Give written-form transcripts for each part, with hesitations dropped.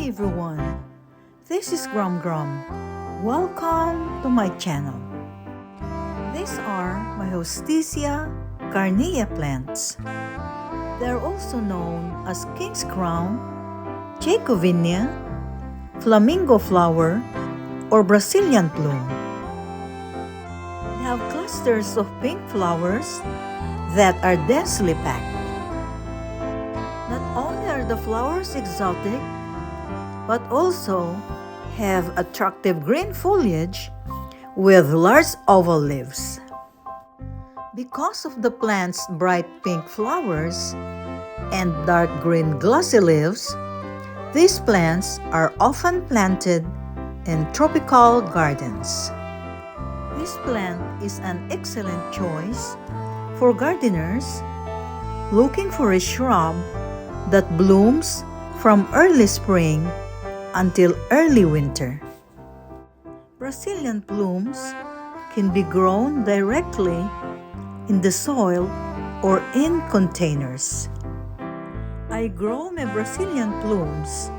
Hi everyone, this is Grum. Welcome to my channel. These are my Hostisia carnea plants. They are also known as King's Crown, Jacobinia, Flamingo flower, or Brazilian plume. They have clusters of pink flowers that are densely packed. Not only are the flowers exotic, but also have attractive green foliage with large oval leaves. Because of the plant's bright pink flowers and dark green glossy leaves, these plants are often planted in tropical gardens. This plant is an excellent choice for gardeners looking for a shrub that blooms from early spring until early winter. Brazilian plumes can be grown directly in the soil or in containers. I grow my Brazilian plumes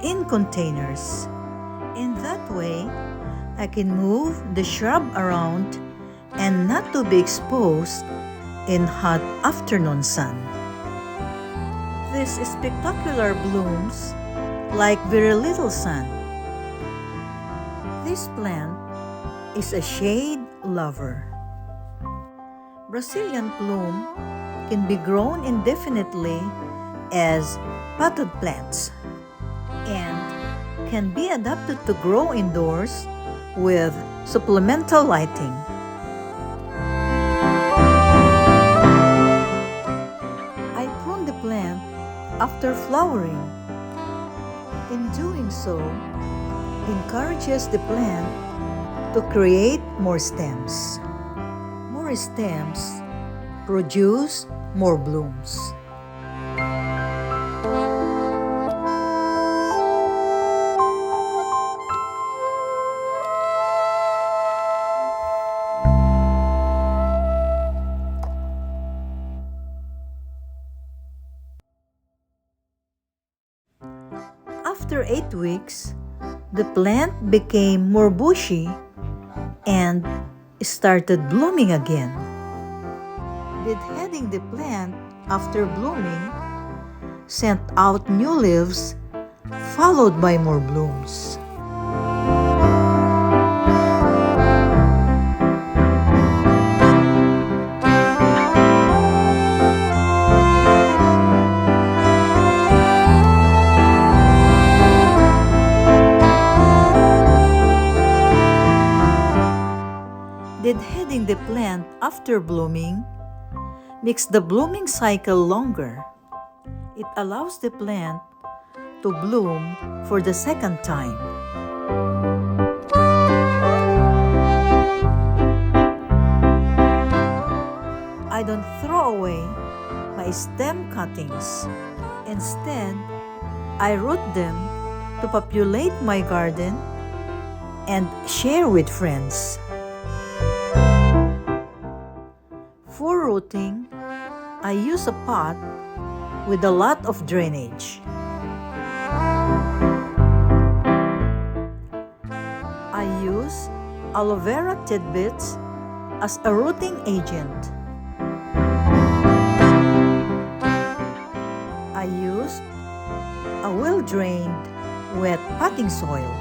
in containers. In that way, I can move the shrub around and not to be exposed in hot afternoon sun. These spectacular blooms like very little sun. This plant is a shade lover. Brazilian plume can be grown indefinitely as potted plants and can be adapted to grow indoors with supplemental lighting. I prune the plant after flowering. In doing so, encourages the plant to create more stems. More stems produce more blooms. After 8 weeks, the plant became more bushy and started blooming again. Deadheading the plant after blooming sent out new leaves followed by more blooms. Deadheading the plant after blooming makes the blooming cycle longer. It allows the plant to bloom for the second time. I don't throw away my stem cuttings. Instead, I root them to populate my garden and share with friends. For rooting, I use a pot with a lot of drainage. I use aloe vera tidbits as a rooting agent. I used a well-drained, wet potting soil.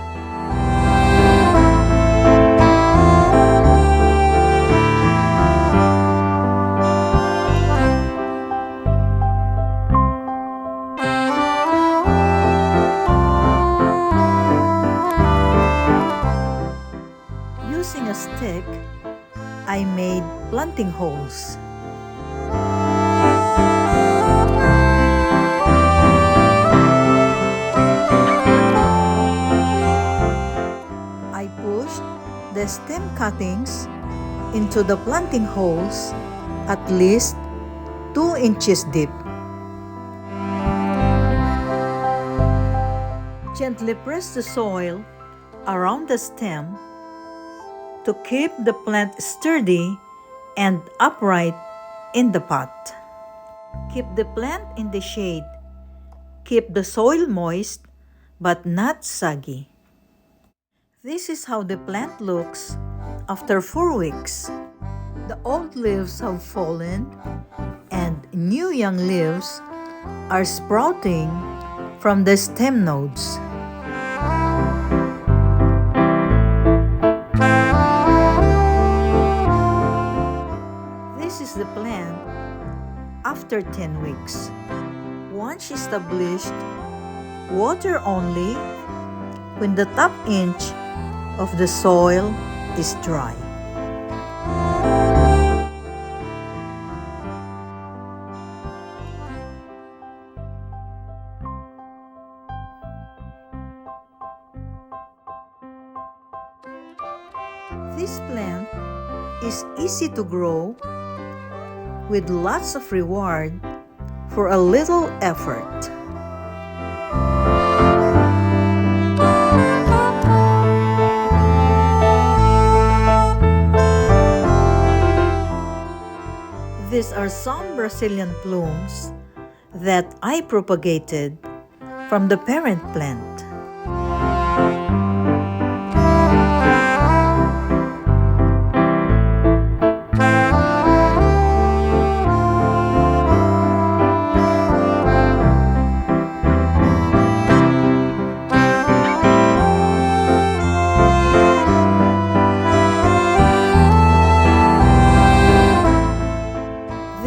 Using a stick, I made planting holes. I pushed the stem cuttings into the planting holes at least 2 inches deep. Gently press the soil around the stem to keep the plant sturdy and upright in the pot. Keep the plant in the shade. Keep the soil moist but not saggy. This is how the plant looks after 4 weeks. The old leaves have fallen and new young leaves are sprouting from the stem nodes. This is the plant after 10 weeks. Once established, water only when the top inch of the soil is dry. This plant is easy to grow with lots of reward for a little effort. These are some Brazilian plumes that I propagated from the parent plant.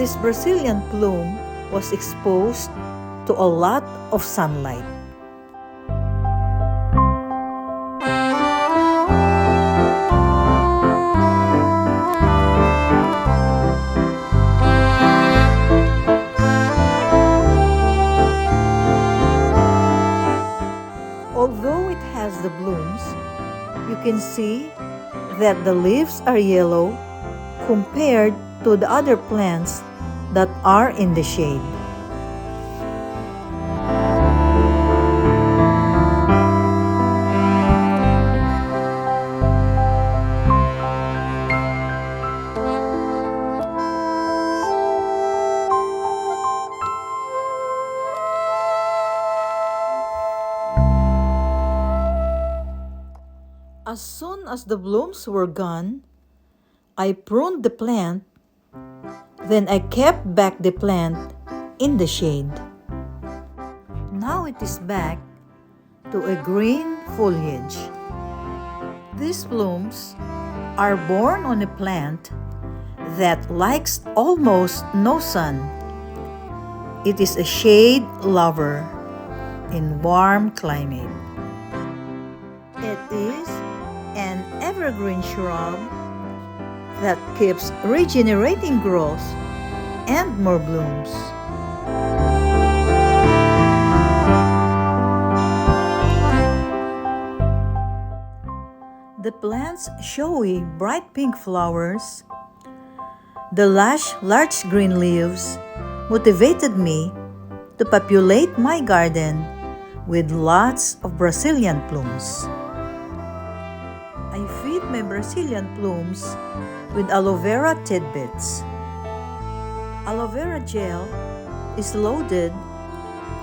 This Brazilian plume was exposed to a lot of sunlight. Although it has the blooms, you can see that the leaves are yellow compared to the other plants that are in the shade. As soon as the blooms were gone, I pruned the plant. Then I kept back the plant in the shade. Now it is back to a green foliage. These blooms are born on a plant that likes almost no sun. It is a shade lover in warm climate. It is an evergreen shrub that keeps regenerating growth and more blooms. The plant's showy bright pink flowers, the lush large green leaves motivated me to populate my garden with lots of Brazilian plumes. I feed my Brazilian plumes with aloe vera tidbits. Aloe vera gel is loaded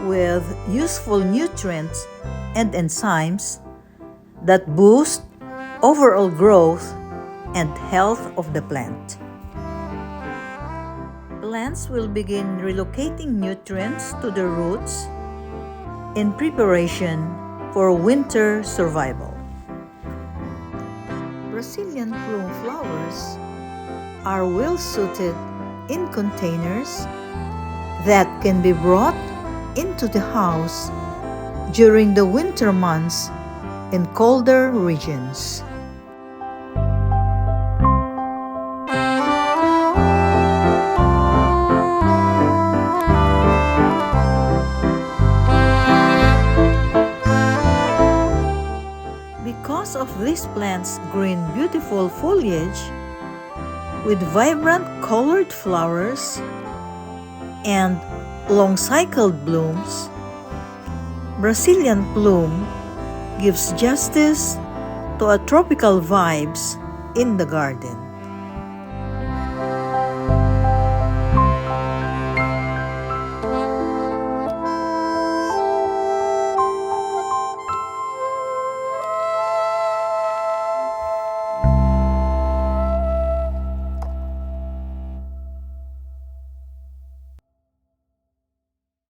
with useful nutrients and enzymes that boost overall growth and health of the plant. Plants will begin relocating nutrients to the roots in preparation for winter survival. Brazilian plume flowers are well suited in containers that can be brought into the house during the winter months in colder regions. Because of this plant's green beautiful foliage with vibrant colored flowers and long-cycled blooms, Brazilian plume gives justice to a tropical vibes in the garden.